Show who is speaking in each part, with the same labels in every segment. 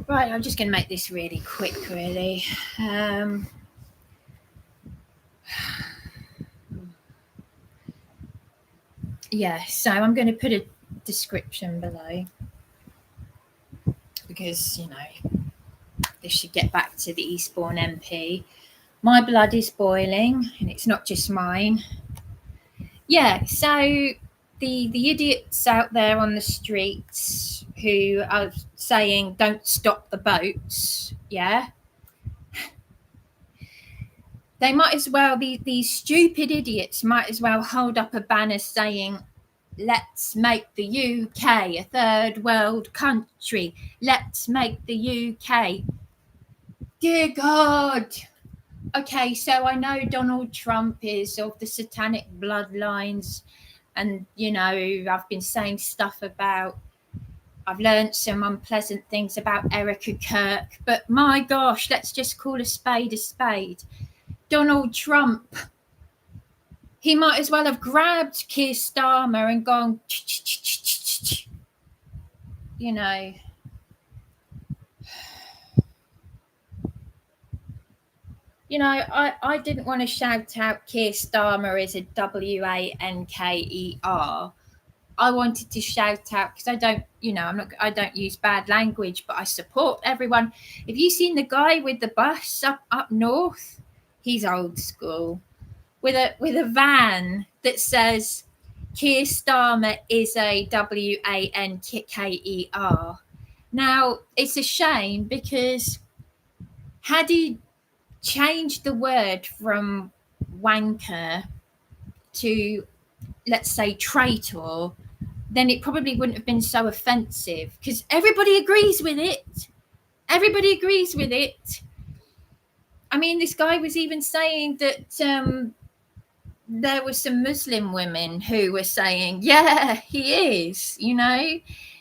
Speaker 1: Right, I'm just going to make this really quick, really. So I'm going to put a description below because, this should get back to the Eastbourne MP. My blood is boiling, and it's not just mine. So the idiots out there on the streets who are saying don't stop the boats, they might as well be, these stupid idiots might as well hold up a banner saying, let's make the UK a third world country. Let's make the UK. Dear God. Okay, so I know Donald Trump is of the satanic bloodlines, and, I've been saying stuff about, I've learned some unpleasant things about Erica Kirk, but my gosh, let's just call a spade a spade. Donald Trump, he might as well have grabbed Keir Starmer and gone, I didn't want to shout out Keir Starmer as a Wanker. I wanted to shout out because I don't use bad language, but I support everyone. Have you seen the guy with the bus up north? He's old school. With a van that says Keir Starmer is a Wanker. Now, it's a shame because had he changed the word from wanker to, let's say, traitor, then it probably wouldn't have been so offensive because everybody agrees with it. I mean, this guy was even saying that there were some Muslim women who were saying, yeah, he is,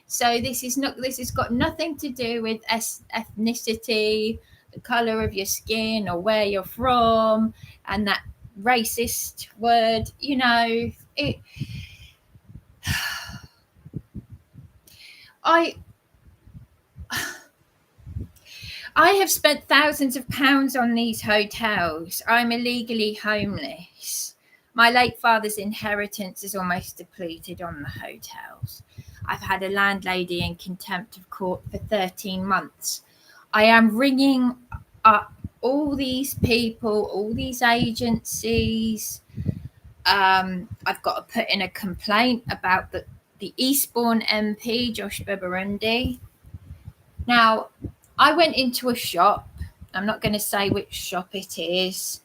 Speaker 1: So this has got nothing to do with ethnicity, the color of your skin, or where you're from, and that racist word, it. I have spent thousands of pounds on these hotels. I'm illegally homeless. My late father's inheritance is almost depleted on the hotels. I've had a landlady in contempt of court for 13 months. I am ringing up all these people, all these agencies. I've got to put in a complaint about the Eastbourne MP, Josh Beberundi. Now, I went into a shop. I'm not going to say which shop it is.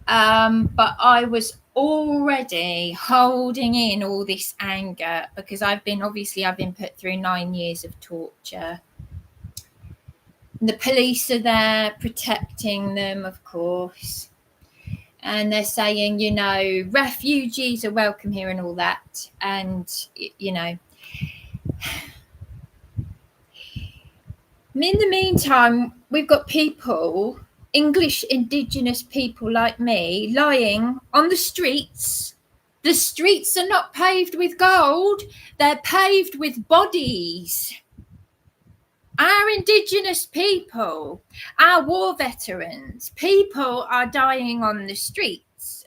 Speaker 1: But I was already holding in all this anger because I've been put through 9 years of torture. And the police are there protecting them, of course. And they're saying, refugees are welcome here and all that. And, in the meantime, we've got people, English indigenous people like me, lying on the streets. The streets are not paved with gold. They're paved with bodies. Our indigenous people, our war veterans, people are dying on the streets.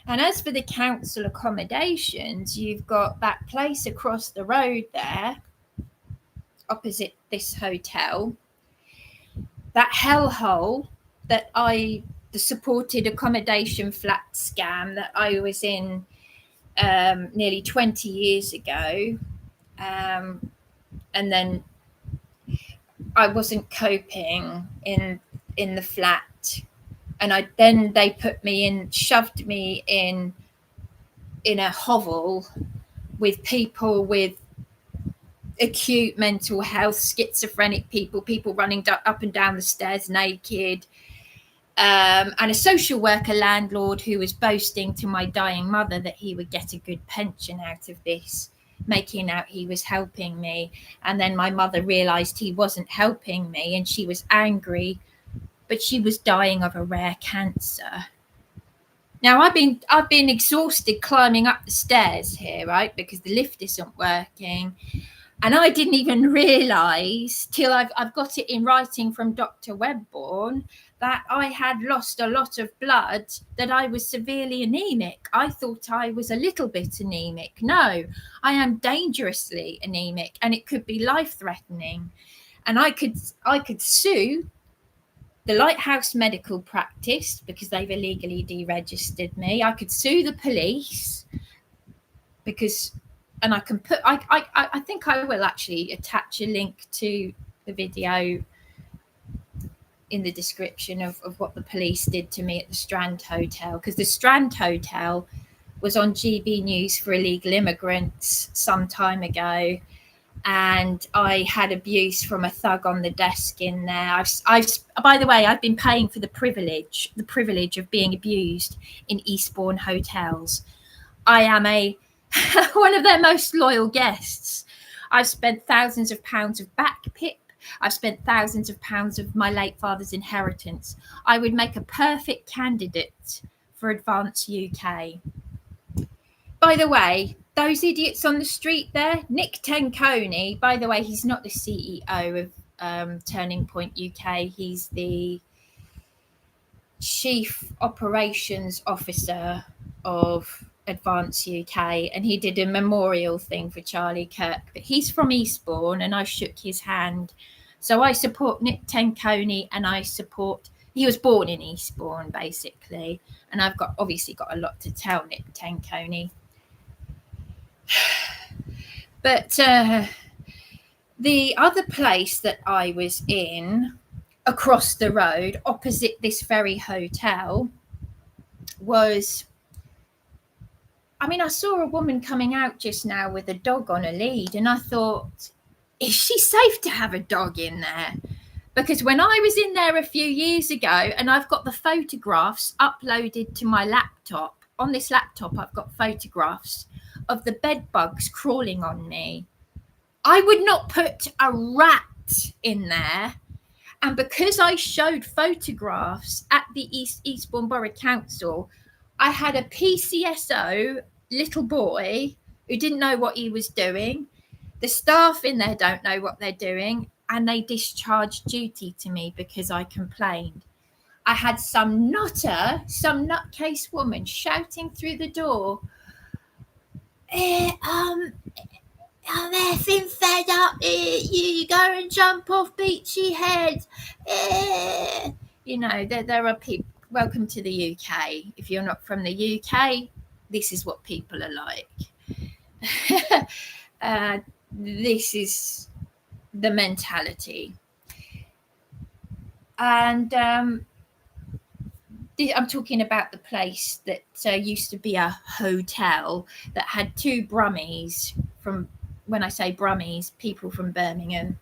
Speaker 1: And as for the council accommodations, you've got that place across the road there, opposite this hotel, that hellhole that the supported accommodation flat scam that I was in nearly 20 years ago. And then I wasn't coping in the flat. And they shoved me in a hovel with people with acute mental health, schizophrenic people running up and down the stairs naked, and a social worker landlord who was boasting to my dying mother that he would get a good pension out of this, making out he was helping me. And then my mother realized he wasn't helping me and she was angry, but she was dying of a rare cancer. Now I've been exhausted climbing up the stairs here, right, because the lift isn't working. And I didn't even realise till I've got it in writing from Dr. Webborn that I had lost a lot of blood, that I was severely anemic. I thought I was a little bit anemic. No, I am dangerously anemic, and it could be life-threatening. And I could sue the Lighthouse Medical Practice because they've illegally deregistered me. I could sue the police because, and I can put, I think I will actually attach a link to the video in the description of what the police did to me at the Strand Hotel, because the Strand Hotel was on GB News for illegal immigrants some time ago, and I had abuse from a thug on the desk in there. I've by the way, I've been paying for the privilege of being abused in Eastbourne hotels. I am one of their most loyal guests. I've spent thousands of pounds of back pip. I've spent thousands of pounds of my late father's inheritance. I would make a perfect candidate for Advance UK. By the way, those idiots on the street there, Nick Tenconi, by the way, he's not the CEO of Turning Point UK. He's the Chief Operations Officer of Advance UK, and he did a memorial thing for Charlie Kirk. But he's from Eastbourne, and I shook his hand. So I support Nick Tenconi, and he was born in Eastbourne, basically. And I've obviously got a lot to tell Nick Tenconi. But the other place that I was in, across the road, opposite this very hotel, was, I saw a woman coming out just now with a dog on a lead, and I thought, is she safe to have a dog in there? Because when I was in there a few years ago, and I've got the photographs uploaded to my laptop, on this laptop I've got photographs of the bed bugs crawling on me. I would not put a rat in there. And because I showed photographs at the Eastbourne Borough Council, I had a PCSO little boy who didn't know what he was doing. The staff in there don't know what they're doing, and they discharged duty to me because I complained. I had some nutcase woman shouting through the door, I'm effing fed up. You go and jump off Beachy Head. There are people. Welcome to the UK. If you're not from the UK, this is what people are like. This is the mentality. And I'm talking about the place that used to be a hotel that had two Brummies from, when I say Brummies, people from Birmingham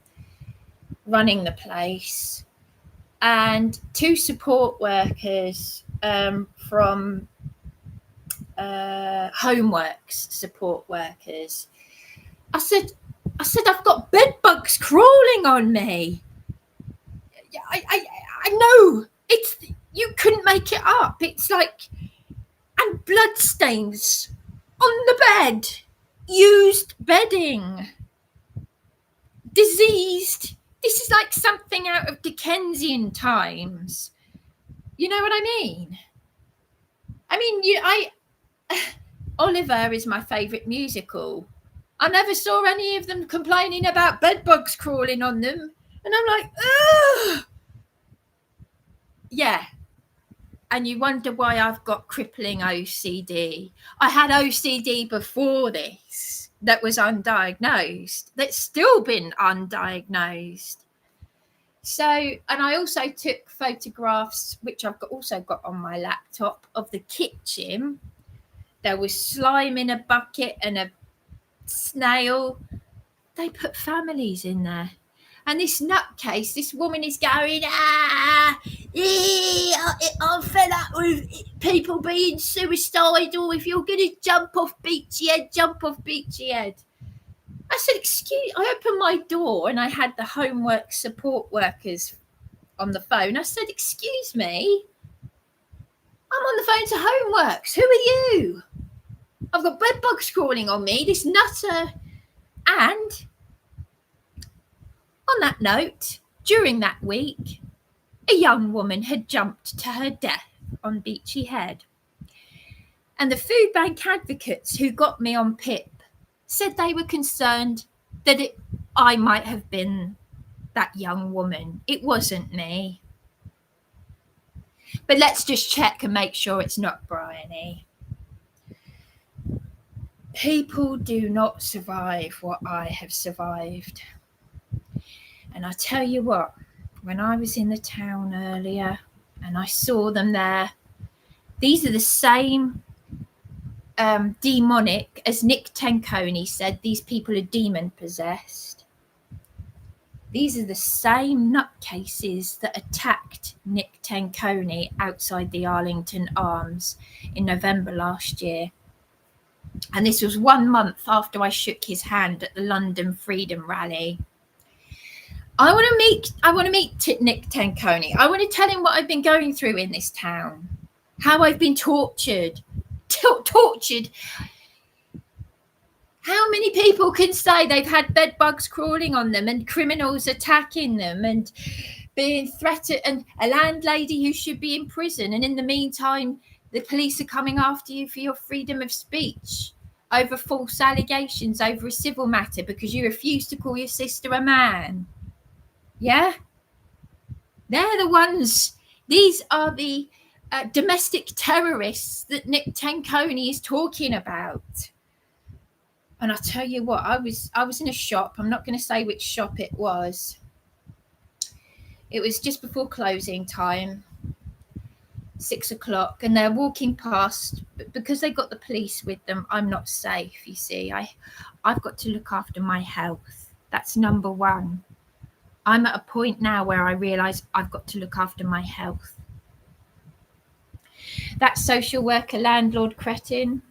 Speaker 1: running the place, and two support workers from Homeworks support workers. I said, I've got bed bugs crawling on me. I know, you couldn't make it up. It's like, and blood stains on the bed, used bedding, diseased. This is like something out of Dickensian times. You know what I mean? Oliver is my favourite musical. I never saw any of them complaining about bed bugs crawling on them. And I'm like, ugh. Yeah. And you wonder why I've got crippling OCD. I had OCD before this that was undiagnosed, that's still been undiagnosed. So, and I also took photographs, which I've also got on my laptop, of the kitchen. There was slime in a bucket and a snail. They put families in there. And this nutcase, this woman is going, I'm fed up with people being suicidal. If you're going to jump off Beachy Head, jump off Beachy Head. I said, I opened my door and I had the Homework support workers on the phone. I said, excuse me, I'm on the phone to Homeworks. Who are you? I've got bed bugs crawling on me, this nutter. And On that note, during that week, a young woman had jumped to her death on Beachy Head. And the food bank advocates who got me on PIP said they were concerned that I might have been that young woman. It wasn't me. But let's just check and make sure it's not Bryony. People do not survive what I have survived. And I tell you what, when I was in the town earlier and I saw them there, these are the same demonic, as Nick Tenconi said, these people are demon possessed. These are the same nutcases that attacked Nick Tenconi outside the Arlington Arms in November last year. And this was 1 month after I shook his hand at the London Freedom Rally. I want to meet Nick Tenconi. I want to tell him what I've been going through in this town, how I've been tortured. How many people can say they've had bed bugs crawling on them and criminals attacking them and being threatened, and a landlady who should be in prison, and in the meantime the police are coming after you for your freedom of speech over false allegations over a civil matter because you refuse to call your sister a man? Yeah, they're the ones. These are the domestic terrorists that Nick Tenconi is talking about. And I'll tell you what, I was in a shop. I'm not going to say which shop it was. It was just before closing time, 6 o'clock, and they're walking past. But because they got the police with them, I'm not safe, you see. I've got to look after my health. That's number one. I'm at a point now where I realise I've got to look after my health. That social worker landlord cretin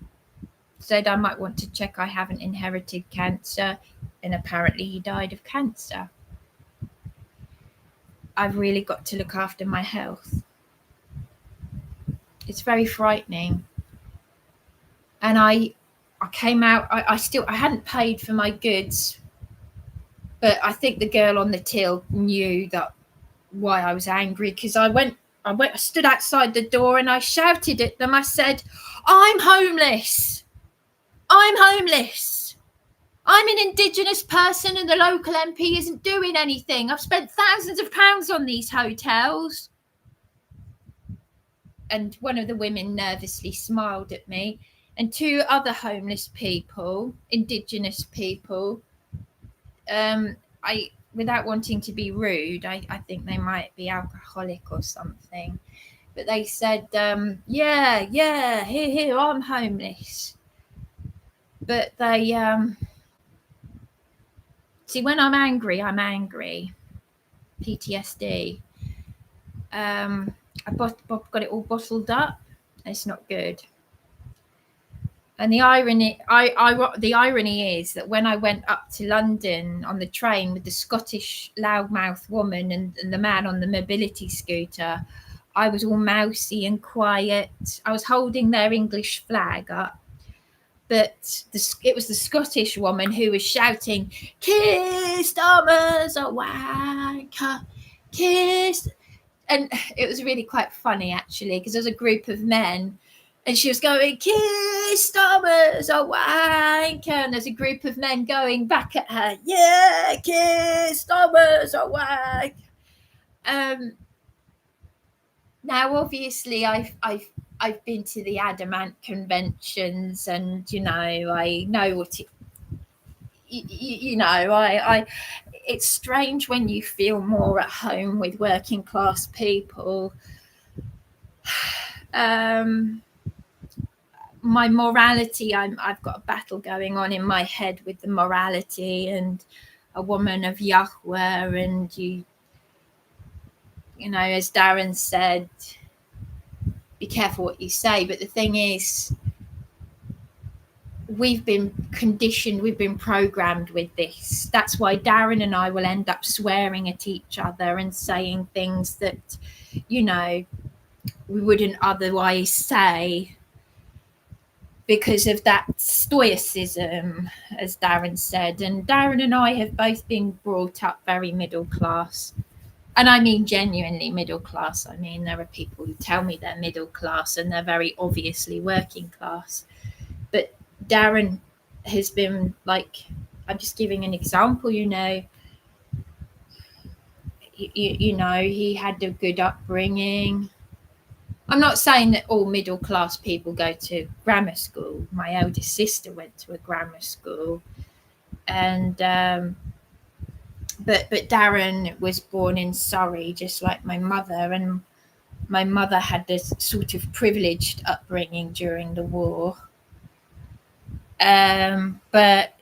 Speaker 1: said I might want to check I haven't inherited cancer, and apparently he died of cancer. I've really got to look after my health. It's very frightening. And I came out, I hadn't paid for my goods, but I think the girl on the till knew that why I was angry, because I stood outside the door and I shouted at them. I said, I'm homeless. I'm homeless. I'm an Indigenous person and the local MP isn't doing anything. I've spent thousands of pounds on these hotels. And one of the women nervously smiled at me, and two other homeless people, Indigenous people, without wanting to be rude, I think they might be alcoholic or something, but they said, yeah, here, I'm homeless. But they, see, when I'm angry, PTSD. I've got it all bottled up. It's not good. And the irony is that when I went up to London on the train with the Scottish loudmouth woman and the man on the mobility scooter, I was all mousy and quiet. I was holding their English flag up. But it was the Scottish woman who was shouting, Keir Starmer's a wanker, Kiss. And it was really quite funny, actually, because there was a group of men and she was going, Keir Starmer's a wanker. And there's a group of men going back at her, yeah, Keir Starmer's a wanker. Now, obviously, I've been to the Adamant conventions, and I know what it. It's strange when you feel more at home with working class people. My morality, I've got a battle going on in my head with the morality and a woman of Yahweh, and you know, as Darren said, be careful what you say. But the thing is, we've been conditioned, we've been programmed with this. That's why Darren and I will end up swearing at each other and saying things that, we wouldn't otherwise say. because of that stoicism, as Darren said. And Darren and I have both been brought up very middle class. And I mean genuinely middle class. I mean, there are people who tell me they're middle class and they're very obviously working class. But Darren has been like, I'm just giving an example, you know, he had a good upbringing. I'm not saying that all middle class people go to grammar school. My eldest sister went to a grammar school, and but Darren was born in Surrey, just like my mother, and my mother had this sort of privileged upbringing during the war. But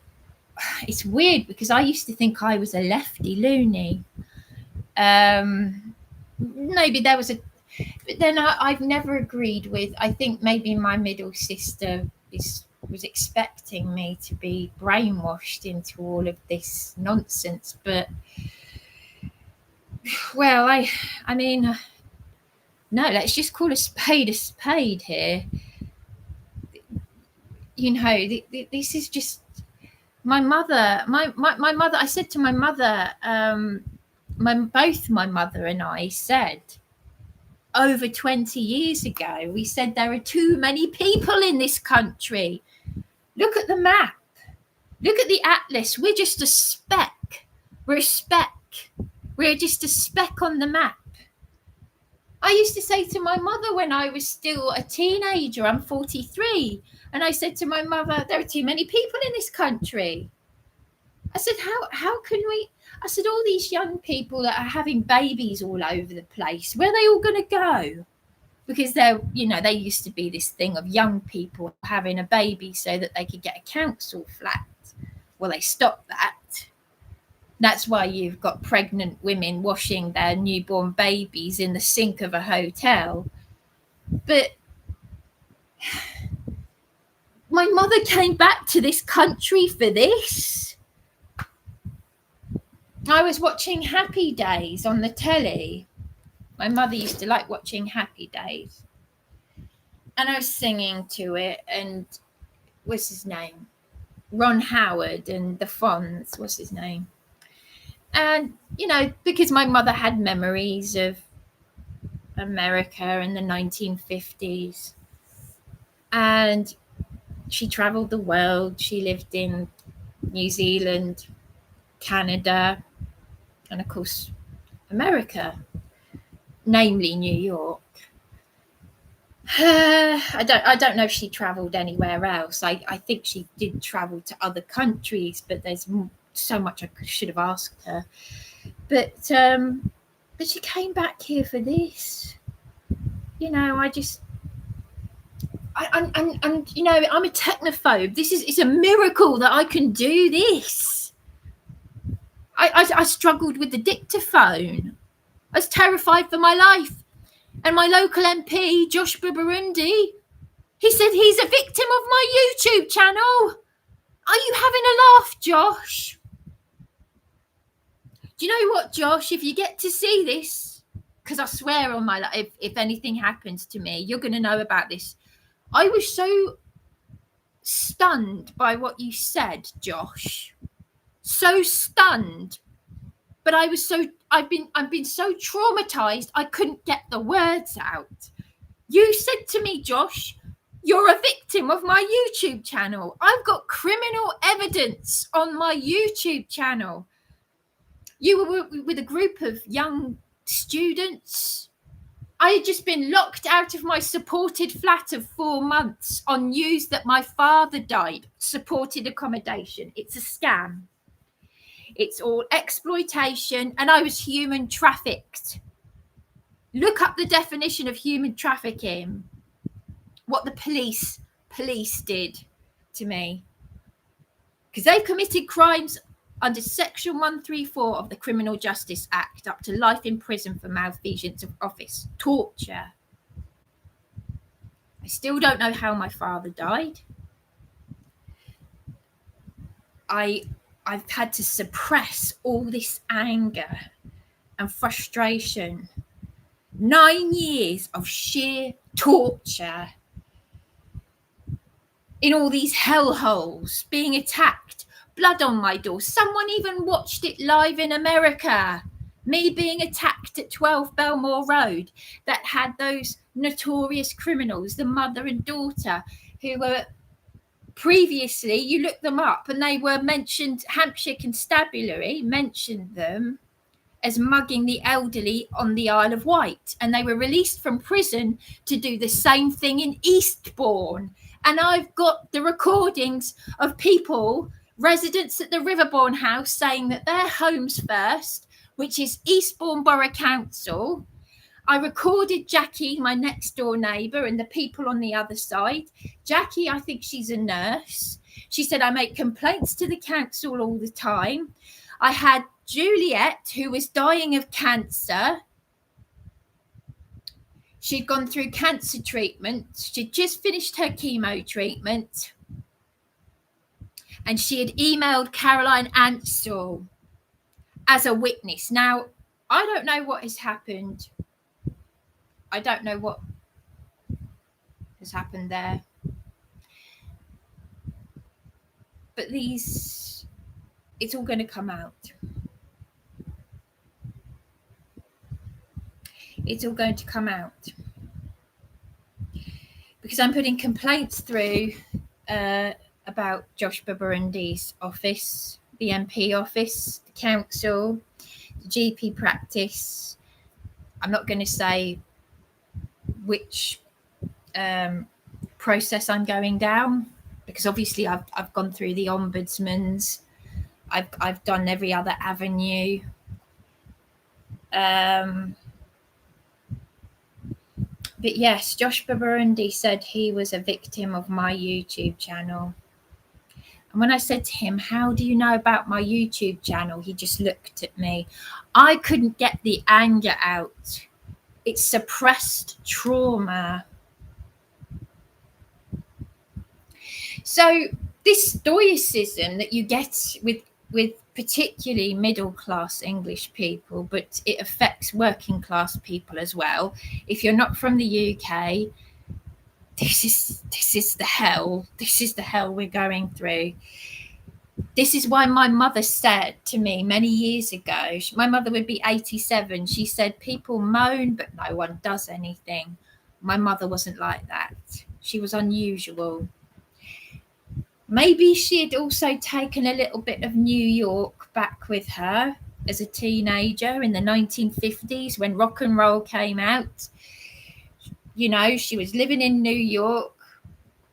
Speaker 1: it's weird because I used to think I was a lefty loony. Maybe there was but then I've never agreed with. I think maybe my middle sister was expecting me to be brainwashed into all of this nonsense. But well, I mean, no, let's just call a spade here. You know, this is just my mother. My mother. I said to my mother, both my mother and I said over 20 years ago, we said there are too many people in this country. Look at the map. Look at the atlas. We're just a speck. We're a speck. We're just a speck on the map. I used to say to my mother when I was still a teenager, I'm 43, and I said to my mother, there are too many people in this country. I said, how can we? I said, all these young people that are having babies all over the place, where are they all going to go? Because they used to be this thing of young people having a baby so that they could get a council flat. Well, they stopped that. That's why you've got pregnant women washing their newborn babies in the sink of a hotel. But my mother came back to this country for this. I was watching Happy Days on the telly. My mother used to like watching Happy Days. And I was singing to it, and what's his name? Ron Howard and the Fonz, what's his name? And, because my mother had memories of America in the 1950s. And she traveled the world. She lived in New Zealand, Canada, and of course, America, namely New York. I don't know if she traveled anywhere else. I think she did travel to other countries, but there's so much I should have asked her. But she came back here for this. I'm a technophobe. It's a miracle that I can do this. I struggled with the dictaphone. I was terrified for my life. And my local MP, Josh Burundi, he said he's a victim of my YouTube channel. Are you having a laugh, Josh? Do you know what, Josh? If you get to see this, because I swear on my life, if anything happens to me, you're going to know about this. I was so stunned by what you said, Josh. So stunned. But I've been so traumatized I couldn't get the words out. You said to me, Josh, you're a victim of my YouTube channel. I've got criminal evidence on my YouTube channel. You were with a group of young students. I had just been locked out of my supported flat of 4 months on news that my father died. Supported accommodation. It's a scam. It's all exploitation, and I was human trafficked. Look up the definition of human trafficking. What the police did to me. Because they committed crimes under Section 134 of the Criminal Justice Act, up to life in prison for malfeasance of office, torture. I still don't know how my father died. I've had to suppress all this anger and frustration. 9 years of sheer torture. in all these hellholes, being attacked, blood on my door. Someone even watched it live in America. Me being attacked at 12 Belmore Road, that had those notorious criminals, the mother and daughter, who were previously, you look them up and they were mentioned, Hampshire Constabulary mentioned them as mugging the elderly on the Isle of Wight, and they were released from prison to do the same thing in Eastbourne. And I've got the recordings of people, residents at the Riverbourne house, saying that their Homes First, which is Eastbourne Borough Council. I recorded Jackie, my next door neighbour, and the people on the other side. Jackie, I think she's a nurse. She said, I make complaints to the council all the time. I had Juliet, who was dying of cancer. She'd gone through cancer treatment. She'd just finished her chemo treatment. And she had emailed Caroline Ansell as a witness. Now, I don't know what has happened. I don't know what has happened there. But it's all going to come out. It's all going to come out. Because I'm putting complaints through about Josh Burundi's office, the MP office, the council, the GP practice. I'm not going to say which process I'm going down, because obviously I've gone through the ombudsman's. I've done every other avenue. But yes, Josh Burundi said he was a victim of my YouTube channel. And when I said to him, how do you know about my YouTube channel? He just looked at me. I couldn't get the anger out. It's suppressed trauma. So this stoicism that you get with particularly middle-class English people, but it affects working-class people as well. If you're not from the UK, this is the hell. This is the hell we're going through. This is why my mother said to me many years ago, my mother would be 87. She said, people moan, but no one does anything. My mother wasn't like that. She was unusual. Maybe she had also taken a little bit of New York back with her as a teenager in the 1950s when rock and roll came out. You know, she was living in New York,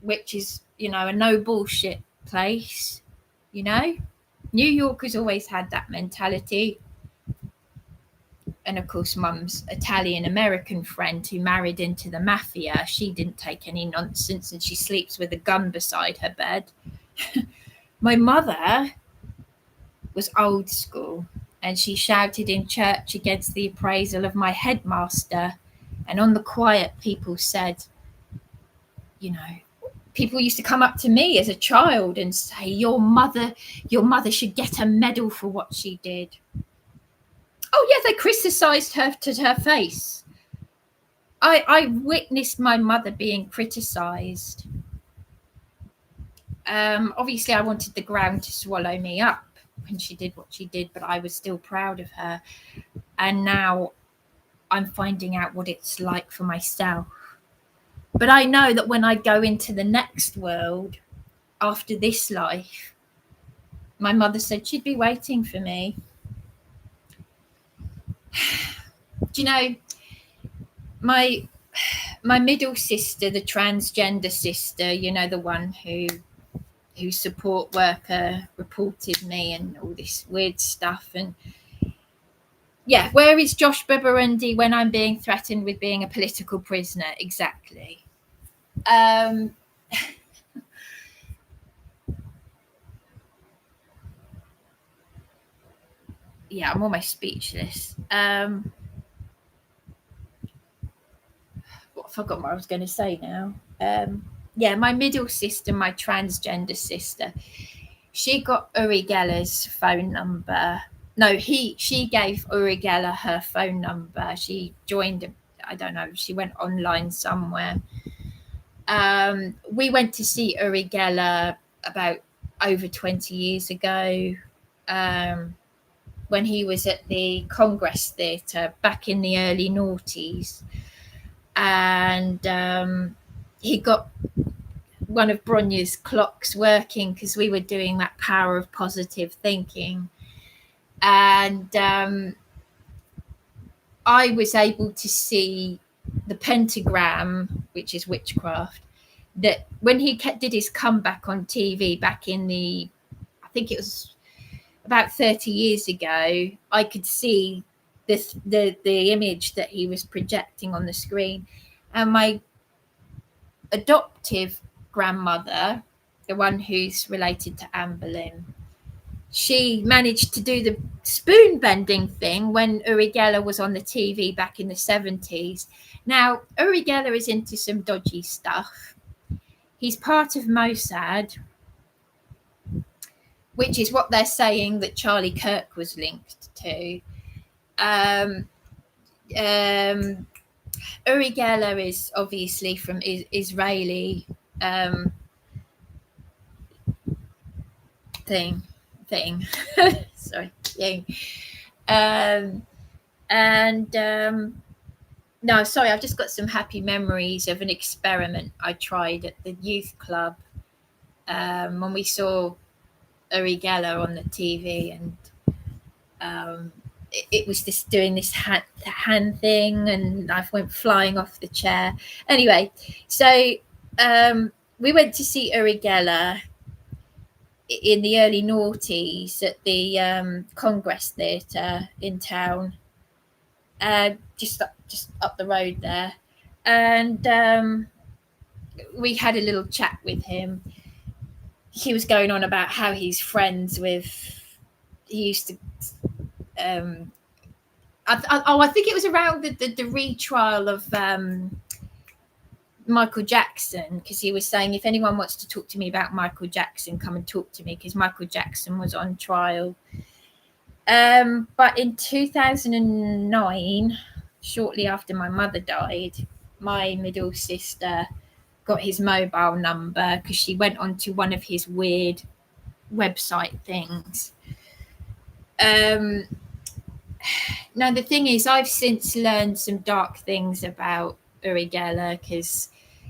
Speaker 1: which is, you know, a no bullshit place. You know, New York has always had that mentality. And of course, Mum's Italian-American friend who married into the mafia, she didn't take any nonsense and she sleeps with a gun beside her bed. My mother was old school and she shouted in church against the appraisal of my headmaster. And on the quiet, people said, you know, people used to come up to me as a child and say, your mother should get a medal for what she did. Oh, yeah, they criticised her to her face. I witnessed my mother being criticised. Obviously, I wanted the ground to swallow me up when she did what she did, but I was still proud of her. And now I'm finding out what it's like for myself. But I know that when I go into the next world, after this life, my mother said she'd be waiting for me. Do you know, my middle sister, the transgender sister, you know, the one who support worker reported me and all this weird stuff. And yeah, where is Josh Burundi when I'm being threatened with being a political prisoner? Exactly. Yeah, I'm almost speechless. I forgot what I was going to say now. Yeah, my middle sister, my transgender sister, she got Uri Geller's phone number. No, she gave Uri Geller her phone number. She joined, I don't know, she went online somewhere. We went to see Uri Geller about over 20 years ago, when he was at the Congress Theatre back in the early noughties. And he got one of Bronya's clocks working because we were doing that power of positive thinking. And I was able to see the pentagram, which is witchcraft, that when he did his comeback on TV back in I think it was about 30 years ago, I could see the image that he was projecting on the screen. And my adoptive grandmother, the one who's related to Anne Boleyn, she managed to do the spoon bending thing when Uri Geller was on the TV back in the 70s. Now, Uri Geller is into some dodgy stuff. He's part of Mossad, which is what they're saying that Charlie Kirk was linked to. Uri Geller is obviously from Israeli thing. Sorry, thing. No, sorry, I've just got some happy memories of an experiment I tried at the youth club when we saw Uri Geller on the TV, and it was just doing this hand thing, and I went flying off the chair. Anyway, so we went to see Uri Geller in the early noughties at the Congress Theatre in town, just up the road there, and we had a little chat with him. He was going on about how he's friends with. He used to. I think it was around the retrial of Michael Jackson, because he was saying, if anyone wants to talk to me about Michael Jackson, come and talk to me, because Michael Jackson was on trial. But in 2009, shortly after my mother died, my middle sister got his mobile number because she went onto one of his weird website things. Now, the thing is, I've since learned some dark things about Uri Geller, because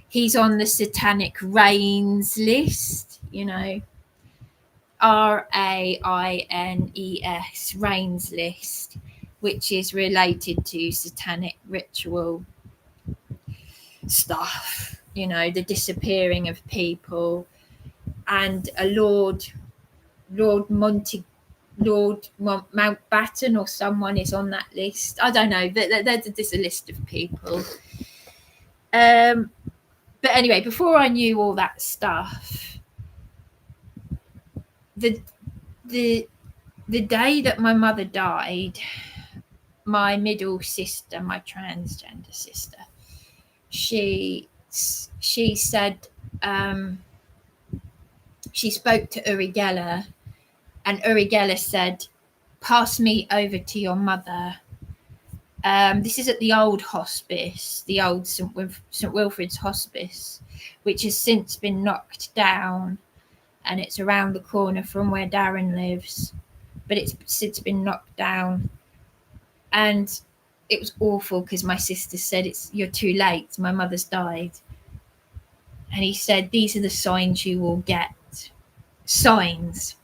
Speaker 1: he's on the satanic Rains list, RAINES, Rains list, which is related to satanic ritual stuff, the disappearing of people, and a Lord Mountbatten or someone is on that list. I don't know. There's a list of people. But anyway, before I knew all that stuff, the day that my mother died, my middle sister, my transgender sister, she said she spoke to Uri Geller, and Uri Geller said, "Pass me over to your mother." This is at the old hospice, the old St. Wilfrid's Hospice, which has since been knocked down, and it's around the corner from where Darren lives, but it's since been knocked down. And it was awful because my sister said, "You're too late, my mother's died." And he said, "These are the signs you will get." Signs.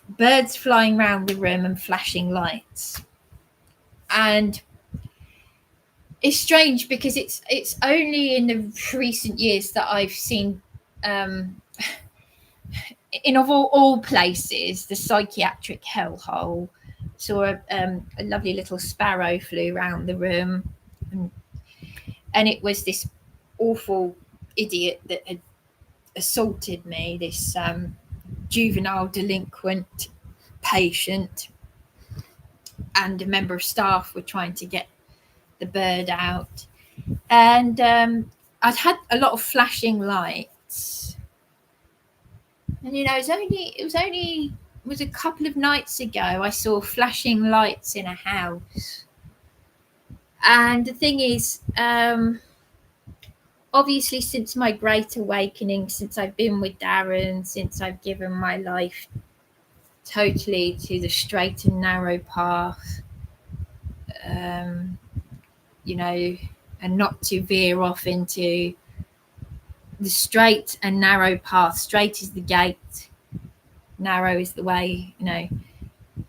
Speaker 1: Birds flying around the room and flashing lights. And it's strange because it's only in the recent years that I've seen, in of all places, the psychiatric hellhole. Saw a lovely little sparrow flew around the room, and it was this awful idiot that had assaulted me, this juvenile delinquent patient, and a member of staff were trying to get the bird out, and I'd had a lot of flashing lights, and it was a couple of nights ago I saw flashing lights in a house, And the thing is, obviously, since my great awakening, since I've been with Darren, since I've given my life totally to the straight and narrow path, you know, and not to veer off into the straight and narrow path. Straight is the gate, narrow is the way, you know,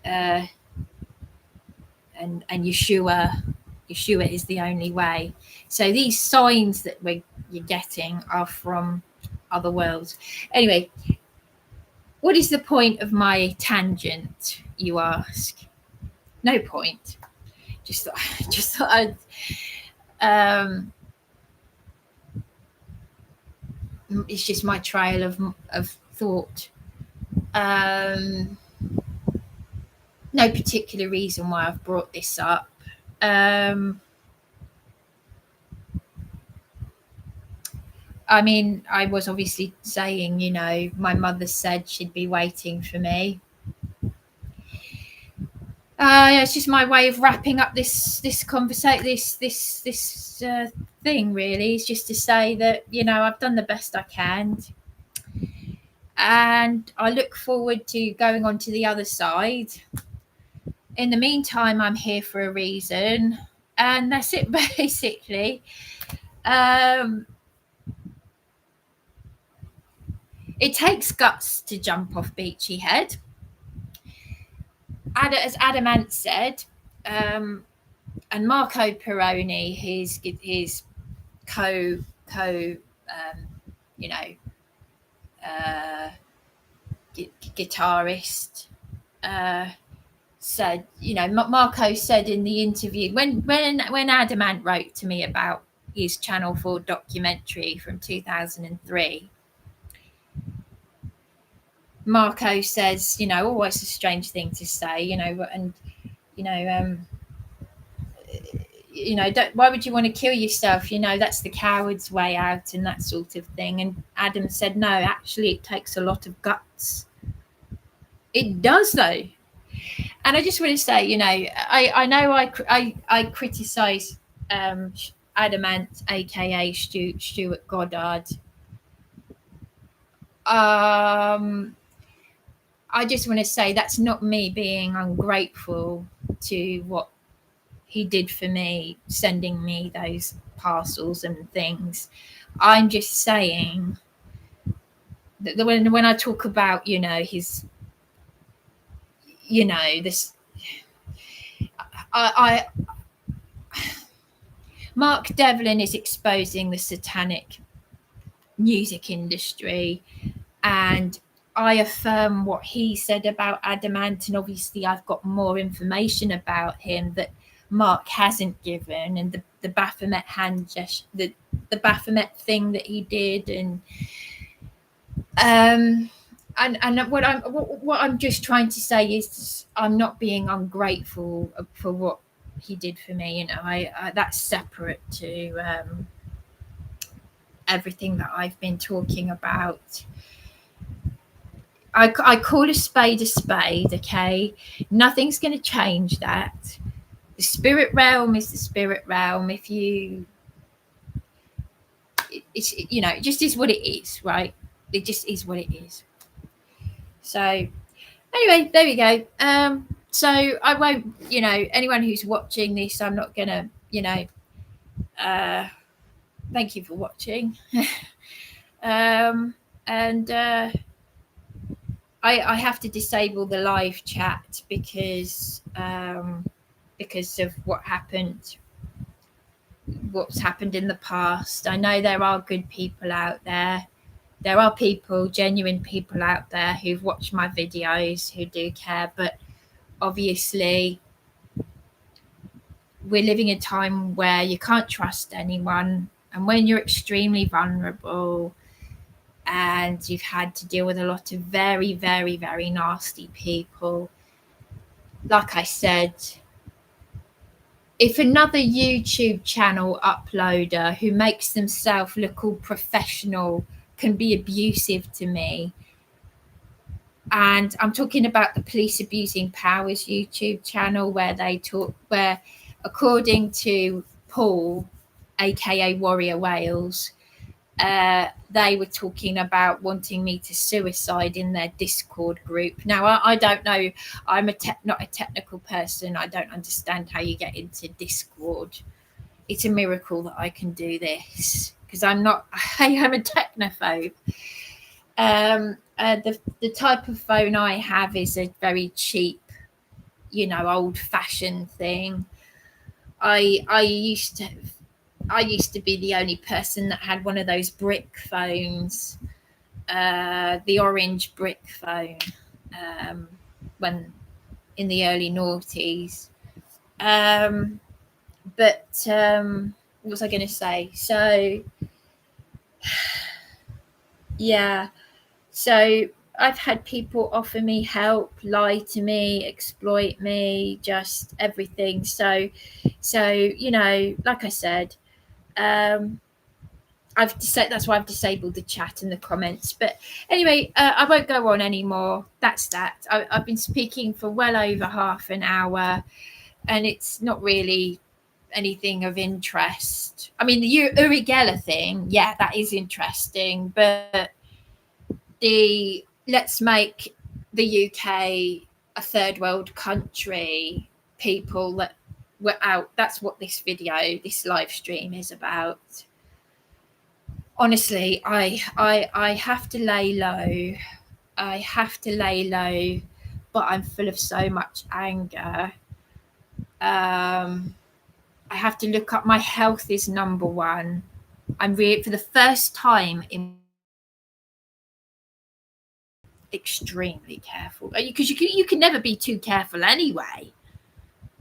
Speaker 1: and Yeshua is the only way. So these signs that you're getting are from other worlds. Anyway, what is the point of my tangent, you ask? No point. Just thought I'd it's just my trail of thought. No particular reason why I've brought this up. I mean, I was obviously saying, you know, my mother said she'd be waiting for me. It's just my way of wrapping up this conversation, this thing. Really, is just to say that, you know, I've done the best I can, and I look forward to going on to the other side. In the meantime, I'm here for a reason, and that's it basically. It takes guts to jump off Beachy Head. As Adamant said, and Marco Peroni, his co you know, guitarist, said, you know, Marco said in the interview when Adamant wrote to me about his Channel 4 documentary from 2003. Marco says, you know, oh, it's a strange thing to say, you know, and you know, why would you want to kill yourself? You know, that's the coward's way out and that sort of thing. And Adam said, no, actually, it takes a lot of guts. It does, though. And I just want to say, you know, I know I criticise Adamant, aka Stuart Goddard. I just want to say that's not me being ungrateful to what he did for me, sending me those parcels and things. I'm just saying that when I talk about, you know, his, you know, this, Mark Devlin is exposing the satanic music industry, and I affirm what he said about Adamant, and obviously I've got more information about him that Mark hasn't given, and the Baphomet hand gesture, the Baphomet thing that he did, and what I'm just trying to say is I'm not being ungrateful for what he did for me. You know, I that's separate to everything that I've been talking about. I call a spade, okay? Nothing's going to change that. The spirit realm is the spirit realm. If you, it's, you know, it just is what it is, right? It just is what it is. So anyway, there we go. So I won't, you know, anyone who's watching this, I'm not going to, you know, thank you for watching. I have to disable the live chat because of what's happened in the past. I know there are good people out there. There are people, genuine people out there who've watched my videos, who do care, but obviously we're living a time where you can't trust anyone, and when you're extremely vulnerable and you've had to deal with a lot of very, very, very nasty people, like I said, if another YouTube channel uploader who makes themselves look all professional can be abusive to me, and I'm talking about the Police Abusing Powers YouTube channel where according to Paul, aka Warrior Wales, they were talking about wanting me to suicide in their Discord group. Now, I don't know. I'm not a technical person. I don't understand how you get into Discord. It's a miracle that I can do this because I am a technophobe. The type of phone I have is a very cheap, old-fashioned thing. I used to be the only person that had one of those brick phones, the orange brick phone, when in the early noughties. But what was I going to say? So, yeah. So I've had people offer me help, lie to me, exploit me, just everything. So like I said, that's why I've disabled the chat and the comments. But anyway, I won't go on anymore. That's that. I've been speaking for well over half an hour, and it's not really anything of interest. I mean, the Uri Geller thing, yeah, that is interesting, but let's make the UK a third world country, people that were out. That's what this live stream is about. Honestly, I have to lay low. But I'm full of so much anger. I have to look up. My health is number one. I'm for the first time in extremely careful, because you can never be too careful anyway.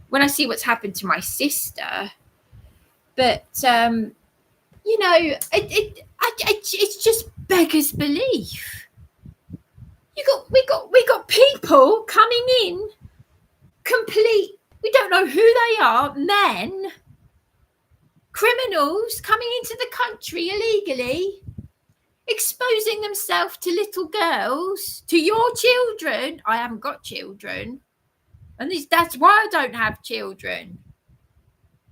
Speaker 1: When I see what's happened to my sister, but it just beggars belief. We got people coming in, complete. We don't know who they are, men, criminals coming into the country illegally, exposing themselves to little girls, to your children. I haven't got children, and that's why I don't have children,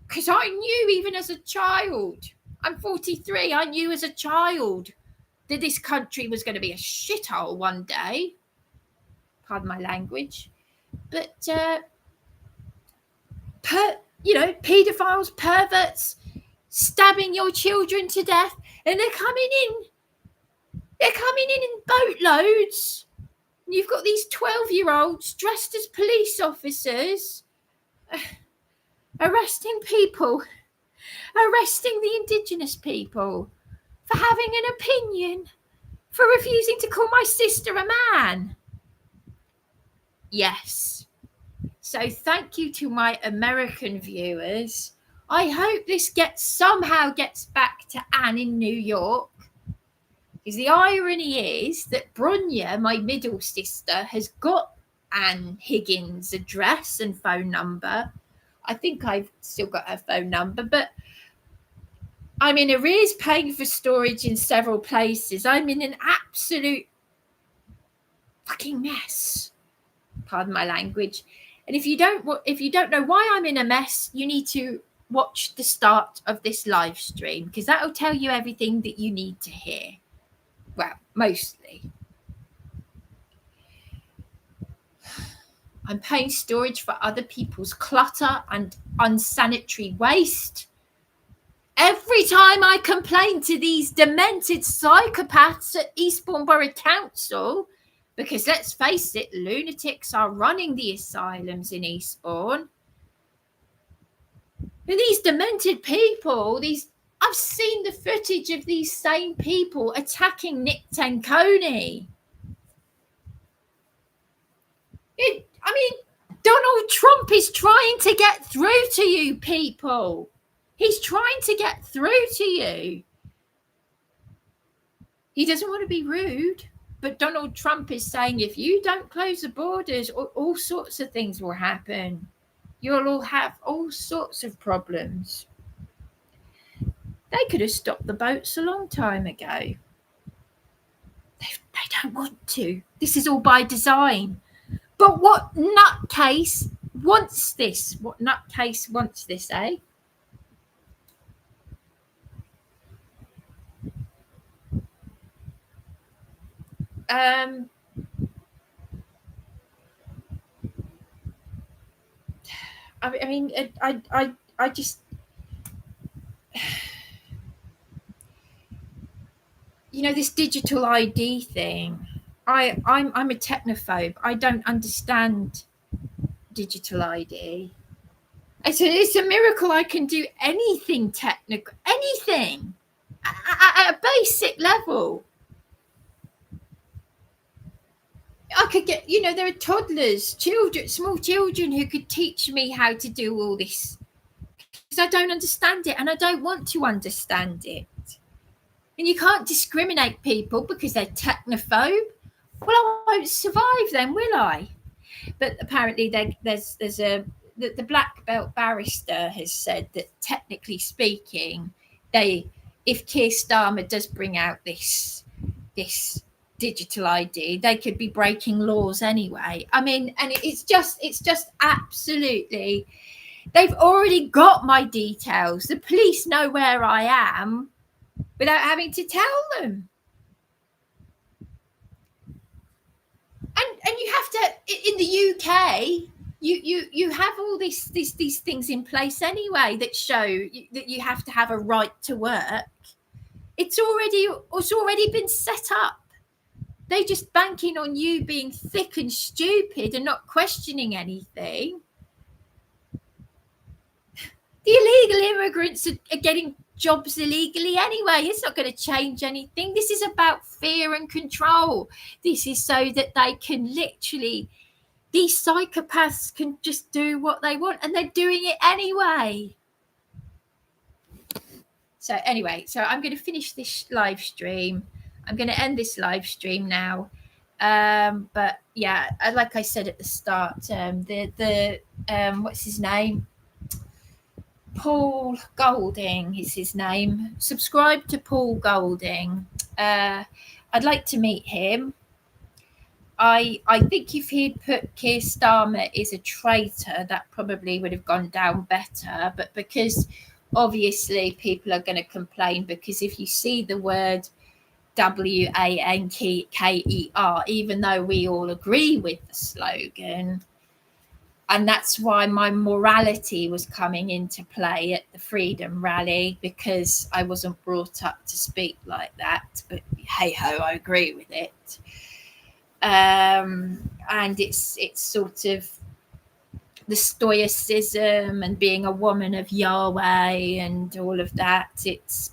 Speaker 1: because I knew even as a child, I'm 43, I knew as a child that this country was going to be a shithole one day. Pardon my language. But paedophiles, perverts, stabbing your children to death, and they're coming in boatloads. And you've got these 12-year-olds dressed as police officers, arresting the indigenous people for having an opinion, for refusing to call my sister a man. Yes. So thank you to my American viewers. I hope this somehow gets back to Anne in New York. Because the irony is that Bronya, my middle sister, has got Anne Higgins' address and phone number. I think I've still got her phone number, but I'm in arrears paying for storage in several places. I'm in an absolute fucking mess. Pardon my language. And if you don't know why I'm in a mess, you need to watch the start of this live stream, because that'll tell you everything that you need to hear. Well, mostly. I'm paying storage for other people's clutter and unsanitary waste. Every time I complain to these demented psychopaths at Eastbourne Borough Council, because let's face it, lunatics are running the asylums in Eastbourne. And these demented people, I've seen the footage of these same people attacking Nick Tenconi. Donald Trump is trying to get through to you people. He's trying to get through to you. He doesn't want to be rude, but Donald Trump is saying if you don't close the borders, all sorts of things will happen. You'll all have all sorts of problems. They could have stopped the boats a long time ago. They don't want to. This is all by design. But what nutcase wants this. What nutcase wants this, eh? I mean, I just, you know, this digital ID thing. I'm a technophobe. I don't understand digital ID. It's a miracle I can do anything technical, anything at a basic level. I could get, you know, there are toddlers, children, small children who could teach me how to do all this because I don't understand it and I don't want to understand it. And you can't discriminate people because they're technophobe. Well, I won't survive then, will I? But apparently there's the black belt barrister has said that technically speaking, if Keir Starmer does bring out this digital ID, they could be breaking laws anyway. I mean, and it's just absolutely, they've already got my details. The police know where I am without having to tell them. And you have to, in the UK, you have all these things in place anyway that show that you have to have a right to work. It's already been set up. They're just banking on you being thick and stupid and not questioning anything. The illegal immigrants are getting jobs illegally anyway. It's not going to change anything. This is about fear and control. This is so that they can literally, these psychopaths can just do what they want and they're doing it anyway. So anyway, so I'm going to finish this live stream. I'm going to end this live stream now. But yeah, like I said at the start, the what's his name? Paul Golding is his name. Subscribe to Paul Golding. I'd like to meet him. I think if he'd put Keir Starmer is a traitor, that probably would have gone down better. But because obviously people are going to complain, because if you see the word WANKER, even though we all agree with the slogan, and that's why my morality was coming into play at the Freedom Rally, because I wasn't brought up to speak like that. But hey ho, I agree with it. And it's sort of the stoicism and being a woman of Yahweh and all of that. It's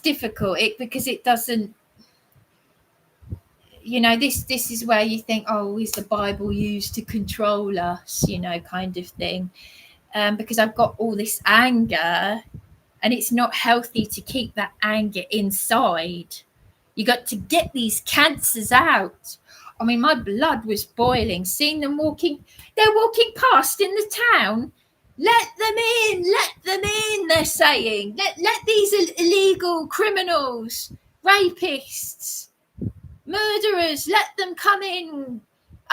Speaker 1: difficult because it doesn't, you know, this is where you think, oh, is the Bible used to control us, you know, kind of thing. Because I've got all this anger and it's not healthy to keep that anger inside. You got to get these cancers out. I mean, my blood was boiling, seeing them they're walking past in the town. Let them in, they're saying. Let these illegal criminals, rapists, murderers, let them come in.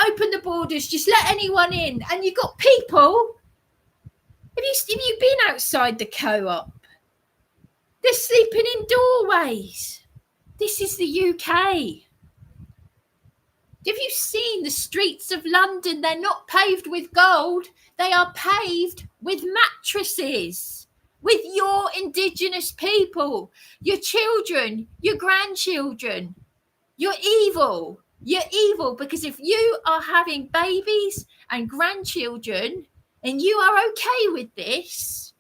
Speaker 1: Open the borders, just let anyone in. And you've got people. Have you been outside the co-op? They're sleeping in doorways. This is the UK. Have you seen the streets of London? They're not paved with gold. They are paved with mattresses, with your indigenous people, your children, your grandchildren. You're evil. You're evil because if you are having babies and grandchildren and you are okay with this,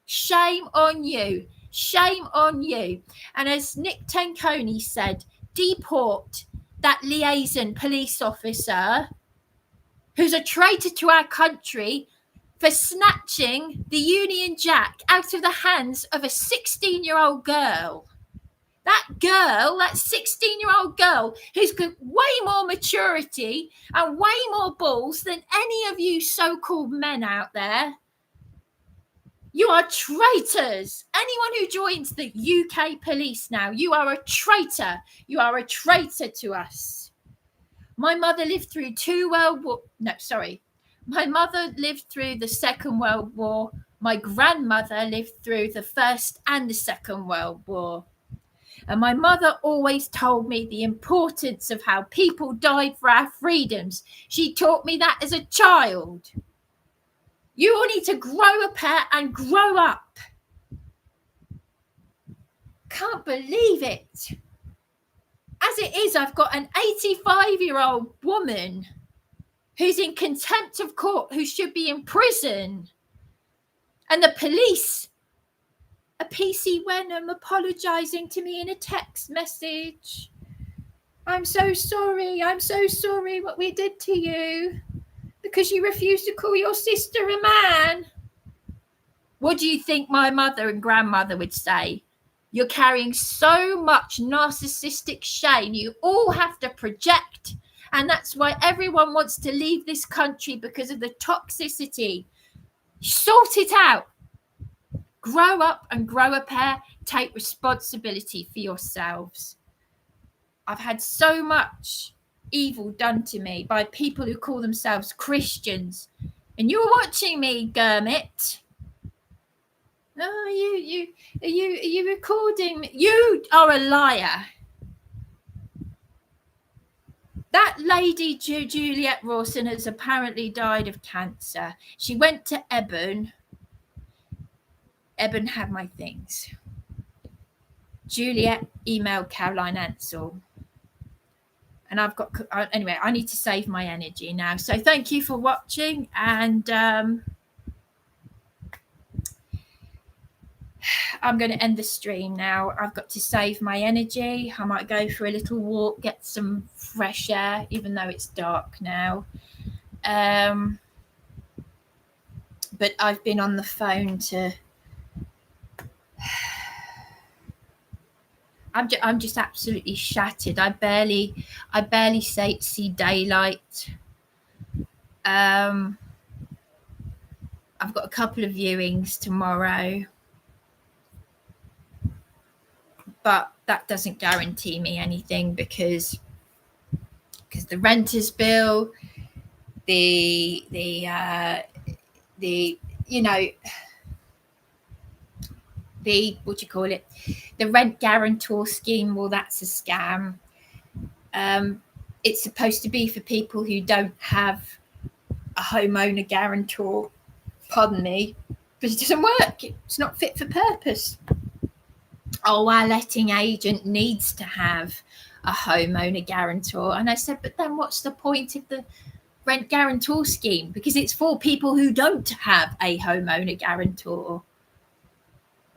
Speaker 1: shame on you. Shame on you. And as Nick Tenconi said, deport that liaison police officer who's a traitor to our country for snatching the Union Jack out of the hands of a 16-year-old girl. That girl, that 16-year-old girl who's got way more maturity and way more balls than any of you so-called men out there. You are traitors. Anyone who joins the UK police now, you are a traitor. You are a traitor to us. My mother lived through My mother lived through the Second World War. My grandmother lived through the First and the Second World War. And my mother always told me the importance of how people died for our freedoms. She taught me that as a child. You all need to grow a pair and grow up. Can't believe it. As it is, I've got an 85-year-old woman who's in contempt of court, who should be in prison. And the police, a PC Wenham apologising to me in a text message. I'm so sorry what we did to you because you refused to call your sister a man. What do you think my mother and grandmother would say? You're carrying so much narcissistic shame. You all have to project. And that's why everyone wants to leave this country, because of the toxicity. Sort it out. Grow up and grow a pair. Take responsibility for yourselves. I've had so much evil done to me by people who call themselves Christians. And you're watching me, Gurmit. No, are you recording me? You are a liar. That lady, Juliet Rawson, has apparently died of cancer. She went to Eastbourne. Eastbourne had my things. Juliet emailed Caroline Ansell. And I've got, anyway, I need to save my energy now. So thank you for watching. And I'm going to end the stream now. I've got to save my energy. I might go for a little walk, get some fresh air, even though it's dark now. But I've been on the phone to... I'm just absolutely shattered. I barely see daylight. I've got a couple of viewings tomorrow, but that doesn't guarantee me anything because the renters bill, the the rent guarantor scheme, well, that's a scam. It's supposed to be for people who don't have a homeowner guarantor, pardon me, but it doesn't work. It's not fit for purpose. Oh, our letting agent needs to have a homeowner guarantor. And I said, but then what's the point of the rent guarantor scheme? Because it's for people who don't have a homeowner guarantor.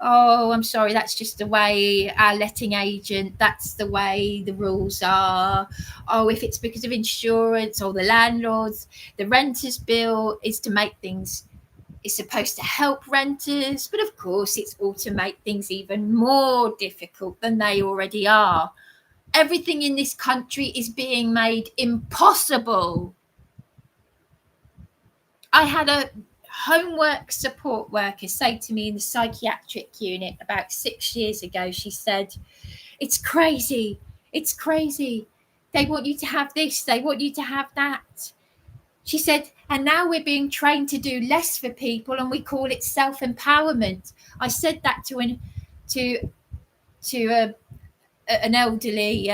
Speaker 1: Oh, I'm sorry, that's just the way our letting agent, that's the way the rules are. Oh, if it's because of insurance or the landlords, the renters bill is to make things, it's supposed to help renters, but of course it's all to make things even more difficult than they already are. Everything in this country is being made impossible. I had a homework support worker say to me in the psychiatric unit about 6 years ago, she said, it's crazy. They want you to have this, they want you to have that. She said, and now we're being trained to do less for people and we call it self-empowerment. I said that to an elderly,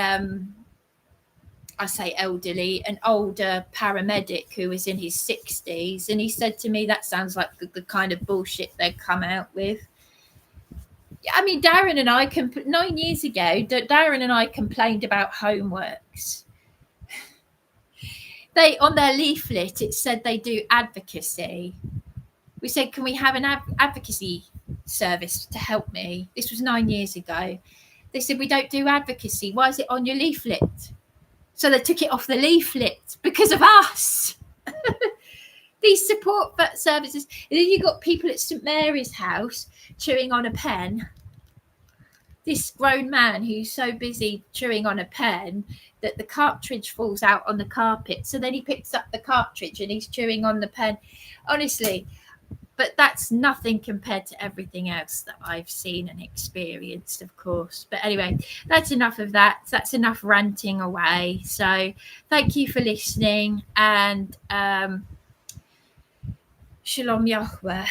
Speaker 1: an older paramedic who was in his 60s, and he said to me, that sounds like the kind of bullshit they'd come out with. I mean, Darren and I 9 years ago, Darren and I complained about homeworks. They, on their leaflet, it said they do advocacy. We said, can we have an advocacy service to help me? This was 9 years ago. They said, we don't do advocacy. Why is it on your leaflet? So they took it off the leaflet because of us. These support services. And then you got people at St Mary's House chewing on a pen. This grown man who's so busy chewing on a pen that the cartridge falls out on the carpet. So then he picks up the cartridge and he's chewing on the pen. Honestly, but that's nothing compared to everything else that I've seen and experienced, of course. But anyway, that's enough of that. That's enough ranting away. So thank you for listening, and Shalom Yahweh.